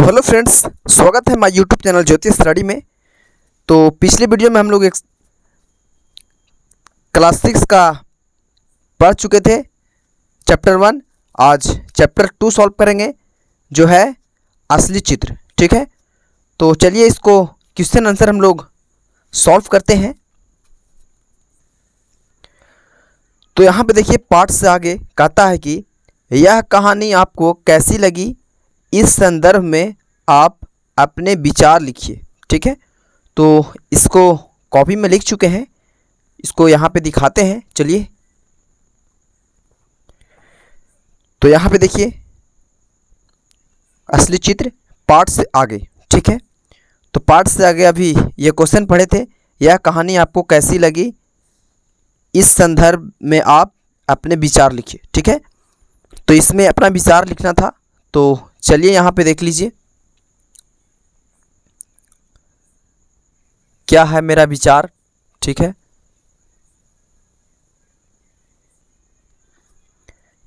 तो hello friends, स्वागत है हमारे यूट्यूब चैनल ज्योतिष स्टडी में। तो पिछले वीडियो में हम लोग एक क्लास 6 का पढ़ चुके थे चैप्टर 1। आज चैप्टर 2 सॉल्व करेंगे जो है असली चित्र। ठीक है, तो चलिए इसको क्वेश्चन आंसर हम लोग सॉल्व करते हैं। तो यहाँ पे देखिए पार्ट से आगे कहता है कि यह कहानी आपको कैसी लगी, इस संदर्भ में आप अपने विचार लिखिए। ठीक है, तो इसको कॉपी में लिख चुके हैं, इसको यहाँ पे दिखाते हैं। चलिए, तो यहाँ पे देखिए असली चित्र पार्ट से आगे। ठीक है, तो पार्ट से आगे अभी ये क्वेश्चन पढ़े थे, यह कहानी आपको कैसी लगी, इस संदर्भ में आप अपने विचार लिखिए। ठीक है, तो इसमें अपना विचार लिखना था। तो चलिए यहाँ पे देख लीजिए क्या है मेरा विचार। ठीक है,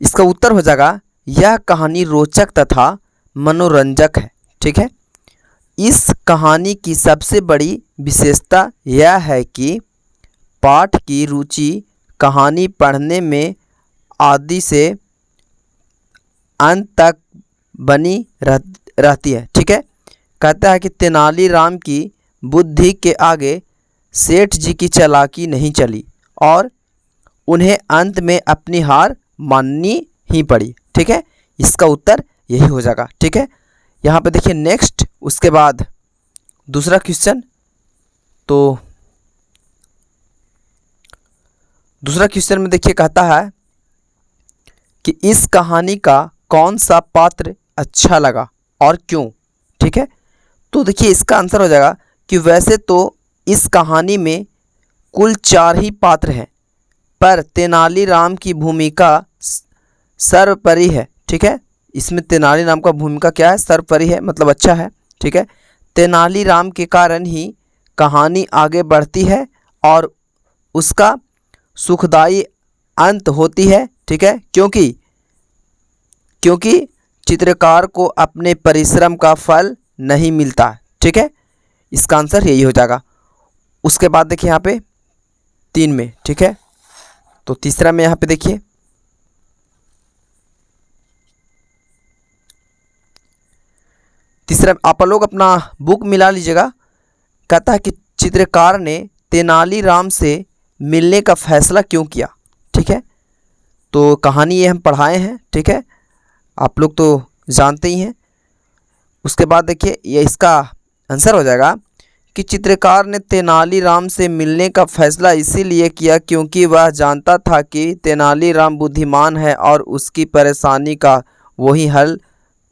इसका उत्तर हो जाएगा यह कहानी रोचक तथा मनोरंजक है। ठीक है, इस कहानी की सबसे बड़ी विशेषता यह है कि पाठ की रुचि कहानी पढ़ने में आदि से अंत तक बनी रहती है। ठीक है, कहता है कि तेनालीराम की बुद्धि के आगे सेठ जी की चालाकी नहीं चली और उन्हें अंत में अपनी हार माननी ही पड़ी। ठीक है, इसका उत्तर यही हो जाएगा। ठीक है, यहाँ पे देखिए नेक्स्ट, उसके बाद दूसरा क्वेश्चन। तो दूसरा क्वेश्चन में देखिए कहता है कि इस कहानी का कौन सा पात्र अच्छा लगा और क्यों। ठीक है, तो देखिए इसका आंसर हो जाएगा कि वैसे तो इस कहानी में कुल 4 ही पात्र हैं, पर तेनालीराम की भूमिका सर्वोपरि है। ठीक है, इसमें तेनालीराम का भूमिका क्या है, सर्वोपरि है, मतलब अच्छा है। ठीक है, तेनालीराम के कारण ही कहानी आगे बढ़ती है और उसका सुखदायी अंत होती है। ठीक है, क्योंकि चित्रकार को अपने परिश्रम का फल नहीं मिलता। ठीक है, इसका आंसर यही हो जाएगा। उसके बाद देखिए यहाँ पे 3 में। ठीक है, तो तीसरा में यहाँ पे देखिए तीसरा, आप लोग अपना बुक मिला लीजिएगा। कहता है कि चित्रकार ने तेनालीराम से मिलने का फैसला क्यों किया। ठीक है, तो कहानी ये हम पढ़ाए हैं। ठीक है, आप लोग तो जानते ही हैं। उसके बाद देखिए ये इसका आंसर हो जाएगा कि चित्रकार ने तेनालीराम से मिलने का फैसला इसीलिए किया क्योंकि वह जानता था कि तेनालीराम बुद्धिमान है और उसकी परेशानी का वही हल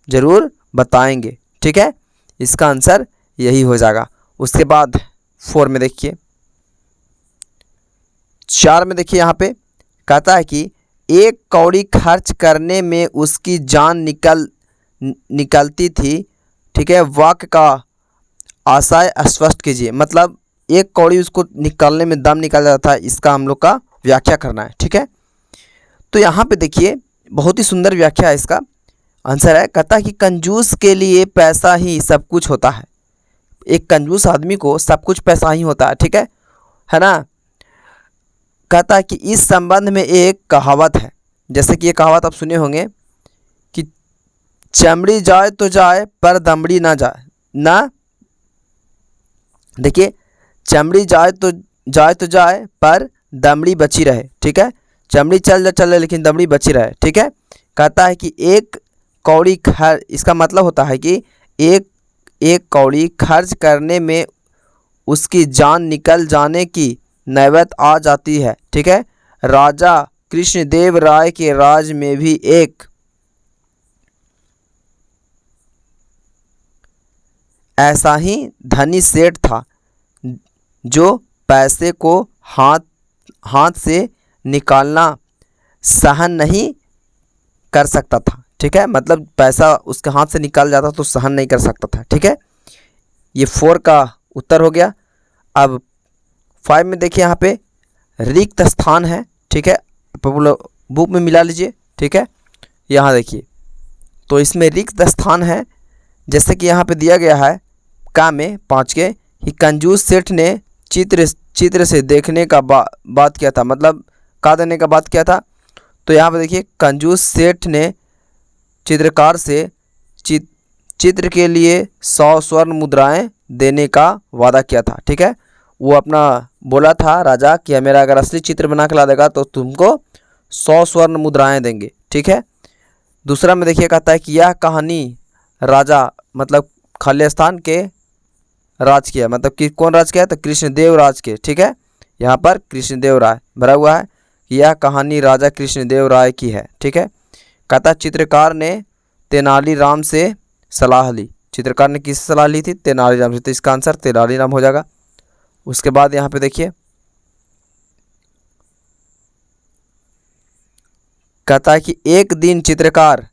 जरूर बताएंगे। ठीक है, इसका आंसर यही हो जाएगा। उसके बाद 4 में देखिए 4 में देखिए यहाँ पे कहता है कि 1 कौड़ी खर्च करने में उसकी जान निकलती थी। ठीक है, वाक्य का आशय स्पष्ट कीजिए, मतलब 1 कौड़ी उसको निकालने में दम निकल जाता था, इसका हम लोग का व्याख्या करना है। ठीक है, तो यहाँ पे देखिए बहुत ही सुंदर व्याख्या है। इसका आंसर है, कहता है कि कंजूस के लिए पैसा ही सब कुछ होता है। एक कंजूस आदमी को सब कुछ पैसा ही होता है। ठीक है ना। कहता है कि इस संबंध में एक कहावत है, जैसे कि ये कहावत आप सुने होंगे कि चमड़ी जाए तो जाए पर दमड़ी ना जाए ना। देखिए, चमड़ी जाए तो जाए पर दमड़ी बची रहे। ठीक है, चमड़ी चल लेकिन दमड़ी बची रहे। ठीक है, कहता है कि 1 कौड़ी खर्च, इसका मतलब होता है कि एक कौड़ी खर्च करने में उसकी जान निकल जाने की नौबत आ जाती है। ठीक है, राजा कृष्णदेव राय के राज में भी एक ऐसा ही धनी सेठ था जो पैसे को हाथ से निकालना सहन नहीं कर सकता था। ठीक है, मतलब पैसा उसके हाथ से निकल जाता तो सहन नहीं कर सकता था। ठीक है, ये 4 का उत्तर हो गया। अब 5 में देखिए यहाँ पे रिक्त स्थान है। ठीक है, बुक में मिला लीजिए। ठीक है, यहाँ देखिए तो इसमें रिक्त स्थान है जैसे कि यहाँ पे दिया गया है का में 5 के कि कंजूस सेठ ने चित्र से देखने का बात किया था, मतलब का देने का बात किया था। तो यहाँ पे देखिए कंजूस सेठ ने चित्रकार से चित्र के लिए 100 स्वर्ण मुद्राएं देने का वादा किया था। ठीक है, वो अपना बोला था राजा कि मेरा अगर असली चित्र बना के ला देगा तो तुमको 100 स्वर्ण मुद्राएं देंगे। ठीक है। दूसरा में देखिए कहता है कि यह कहानी राजा मतलब खालिस्तान के राज की है, मतलब कि कौन राज किया है, तो कृष्णदेव राज के। ठीक है, यहाँ पर कृष्णदेव राय भरा हुआ है कि यह कहानी राजा कृष्णदेव राय की है। ठीक है। कहता है चित्रकार ने तेनालीराम से सलाह ली। चित्रकार ने किससे सलाह ली थी? तेनालीराम से। तो इसका आंसर तेनालीराम हो जाएगा। उसके बाद यहाँ पे देखिए कहता है कि एक दिन चित्रकार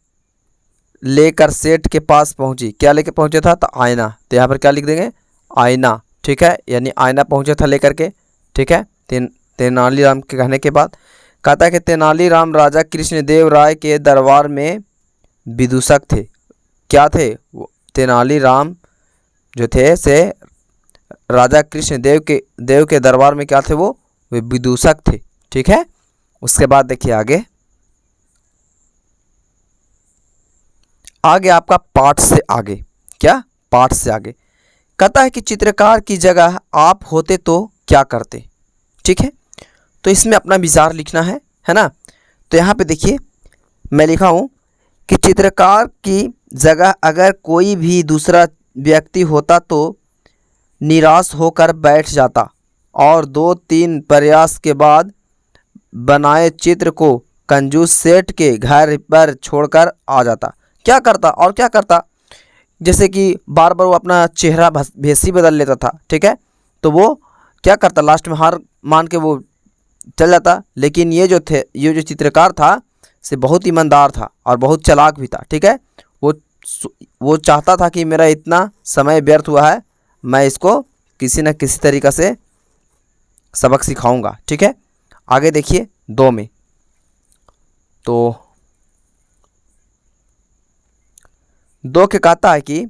लेकर सेठ के पास पहुंची। क्या लेकर पहुंचा था? तो आईना। तो यहाँ पर क्या लिख देंगे? आईना। ठीक है, यानी आईना पहुंचा था लेकर के। ठीक है, तेनालीराम के कहने के बाद कहता है कि तेनालीराम राजा कृष्णदेव राय के दरबार में विदूषक थे। क्या थे? तेनालीराम जो थे से राजा कृष्णदेव के दरबार में क्या थे? वो विदूषक थे। ठीक है। उसके बाद देखिए आगे आपका पाठ से आगे। क्या? पाठ से आगे कहता है कि चित्रकार की जगह आप होते तो क्या करते। ठीक है, तो इसमें अपना विचार लिखना है ना। तो यहाँ पे देखिए मैं लिखा हूँ कि चित्रकार की जगह अगर कोई भी दूसरा व्यक्ति होता तो निराश होकर बैठ जाता और 2-3 प्रयास के बाद बनाए चित्र को कंजूस सेठ के घर पर छोड़कर आ जाता। क्या करता? और क्या करता? जैसे कि बार बार वो अपना चेहरा भेसी बदल लेता था। ठीक है, तो वो क्या करता? लास्ट में हार मान के वो चल जाता। लेकिन ये जो चित्रकार था से बहुत ईमानदार था और बहुत चालाक भी था। ठीक है, वो चाहता था कि मेरा इतना समय व्यर्थ हुआ है, मैं इसको किसी न किसी तरीक़ा से सबक सिखाऊंगा। ठीक है, आगे देखिए 2 में। तो 2 के कहता है कि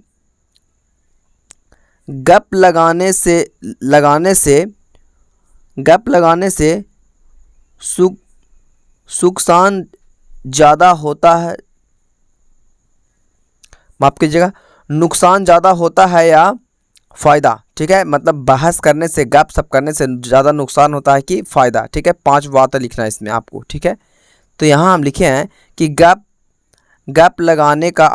गप लगाने से नुकसान ज़्यादा होता है, माफ़ कीजिएगा, नुकसान ज़्यादा होता है या फ़ायदा। ठीक है, मतलब बहस करने से गप सप करने से ज़्यादा नुकसान होता है कि फ़ायदा। ठीक है, 5 बातें लिखना है इसमें आपको। ठीक है, तो यहाँ हम लिखे हैं कि गप लगाने का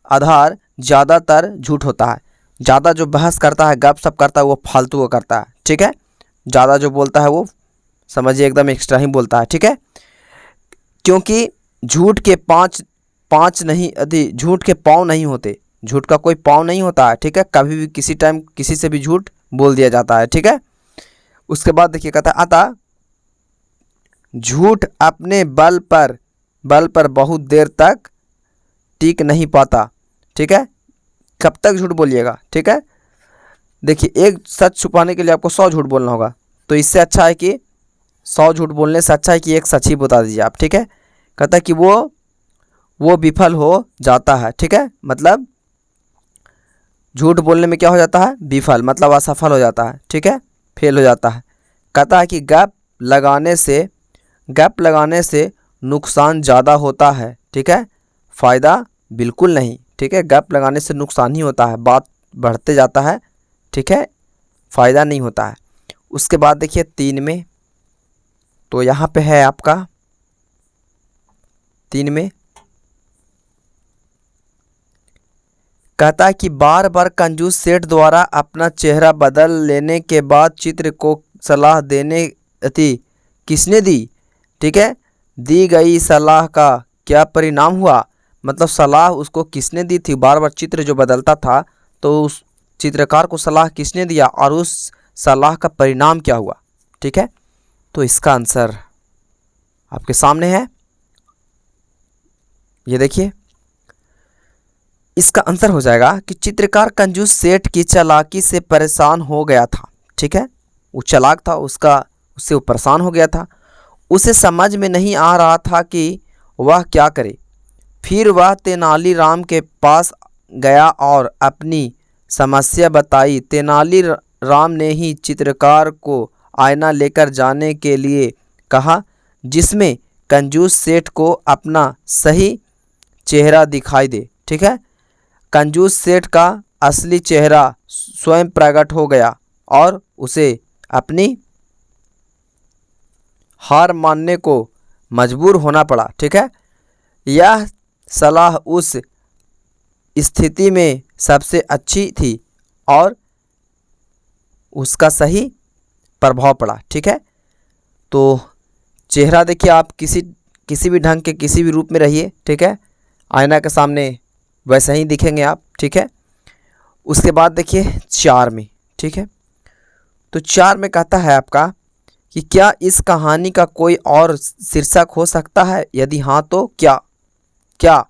आधार ज़्यादातर झूठ होता है। ज़्यादा जो बहस करता है, गप सप करता है, वो फालतू को करता है। ठीक है, ज़्यादा जो बोलता है वो समझिए एकदम एक्स्ट्रा ही बोलता है। ठीक है, क्योंकि झूठ के पाँव नहीं होते। झूठ का कोई पाँव नहीं होता है। ठीक है, कभी भी किसी टाइम किसी से भी झूठ बोल दिया जाता है। ठीक है, उसके बाद देखिए कहता है अतः झूठ अपने बल पर बहुत देर तक टिक नहीं पाता। ठीक है, कब तक झूठ बोलिएगा। ठीक है, देखिए एक सच छुपाने के लिए आपको 100 झूठ बोलना होगा, तो इससे अच्छा है कि 100 झूठ बोलने से अच्छा है कि एक सच ही बता दीजिए आप। ठीक है, कहता है कि वो विफल हो जाता है। ठीक है, मतलब झूठ बोलने में क्या हो जाता है? विफल, मतलब असफल हो जाता है। ठीक है, फेल हो जाता है। कहता है कि गप लगाने से नुकसान ज़्यादा होता है। ठीक है, फ़ायदा बिल्कुल नहीं। ठीक है, गप लगाने से नुकसान ही होता है, बात बढ़ते जाता है। ठीक है, फ़ायदा नहीं होता है। उसके बाद देखिए 3 में, तो यहाँ पे है आपका 3 में कहता है कि बार बार कंजूस सेठ द्वारा अपना चेहरा बदल लेने के बाद चित्र को सलाह देने थी किसने दी। ठीक है, दी गई सलाह का क्या परिणाम हुआ, मतलब सलाह उसको किसने दी थी। बार बार चित्र जो बदलता था तो उस चित्रकार को सलाह किसने दिया और उस सलाह का परिणाम क्या हुआ। ठीक है, तो इसका आंसर आपके सामने है, ये देखिए। इसका आंसर हो जाएगा कि चित्रकार कंजूस सेठ की चालाकी से परेशान हो गया था। ठीक है, वो चालाक था, उससे वो परेशान हो गया था। उसे समझ में नहीं आ रहा था कि वह क्या करे। फिर वह तेनालीराम के पास गया और अपनी समस्या बताई। तेनालीराम ने ही चित्रकार को आईना लेकर जाने के लिए कहा, जिसमें कंजूस सेठ को अपना सही चेहरा दिखाई दे। ठीक है, कंजूस सेठ का असली चेहरा स्वयं प्रकट हो गया और उसे अपनी हार मानने को मजबूर होना पड़ा। ठीक है, यह सलाह उस स्थिति में सबसे अच्छी थी और उसका सही प्रभाव पड़ा। ठीक है, तो चेहरा देखिए, आप किसी भी ढंग के किसी भी रूप में रहिए। ठीक है, आईना के सामने वैसे ही दिखेंगे आप। ठीक है, उसके बाद देखिए 4 में। ठीक है, तो 4 में कहता है आपका कि क्या इस कहानी का कोई और शीर्षक हो सकता है, यदि हाँ तो क्या क्या।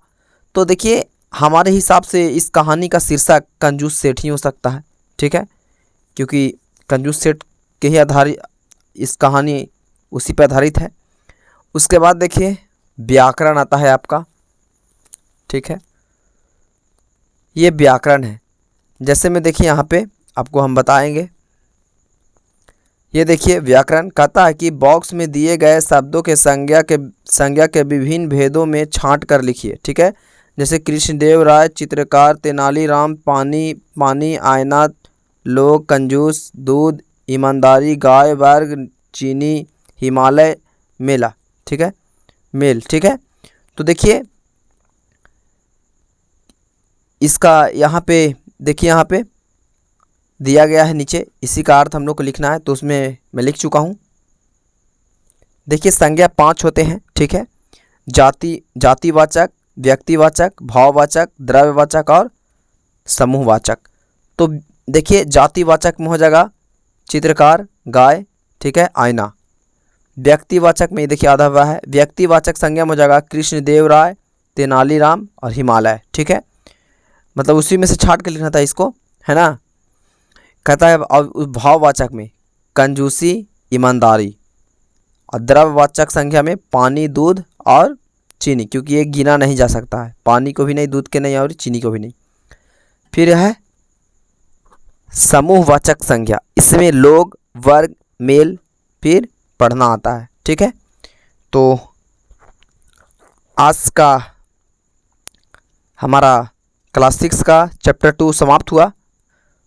तो देखिए, हमारे हिसाब से इस कहानी का शीर्षक कंजूस सेठ ही हो सकता है। ठीक है, क्योंकि कंजूस सेठ के ही आधारित इस कहानी उसी पर आधारित है। उसके बाद देखिए व्याकरण आता है आपका। ठीक है, ये व्याकरण है। जैसे में देखिए यहाँ पे आपको हम बताएंगे। ये देखिए व्याकरण कहता है कि बॉक्स में दिए गए शब्दों के संज्ञा के विभिन्न भेदों में छांट कर लिखिए। ठीक है, जैसे कृष्णदेव राय, चित्रकार, तेनालीराम, पानी पानी, आईना, लोग, कंजूस, दूध, ईमानदारी, गाय, वर्ग, चीनी, हिमालय, मेला। ठीक है, मेल। ठीक है, तो देखिए इसका यहाँ पे देखिए, यहाँ पे दिया गया है नीचे, इसी का अर्थ हम लोग को लिखना है, तो उसमें मैं लिख चुका हूँ। देखिए संज्ञा 5 होते हैं। ठीक है, जातिवाचक, व्यक्तिवाचक, भाववाचक, द्रव्यवाचक और समूहवाचक। तो देखिए जातिवाचक में हो जाएगा चित्रकार, गाय। ठीक है, आईना। व्यक्तिवाचक में देखिए आधा हुआ है। व्यक्तिवाचक संज्ञा में हो जाएगा कृष्णदेव राय, तेनालीराम और हिमालय। ठीक है, मतलब उसी में से छाट के लिखना था इसको, है ना। कहता है और भाववाचक में कंजूसी, ईमानदारी, और द्रव्यवाचक संख्या में पानी, दूध और चीनी, क्योंकि ये गिना नहीं जा सकता है, पानी को भी नहीं, दूध के नहीं और चीनी को भी नहीं। फिर है समूहवाचक संख्या, इसमें लोग, वर्ग, मेल, फिर पढ़ना आता है। ठीक है, तो आज का हमारा क्लास 6 का चैप्टर 2 समाप्त हुआ।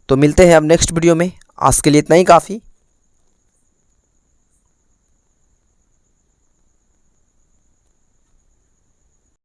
तो मिलते हैं अब नेक्स्ट वीडियो में। आज के लिए इतना ही काफ़ी।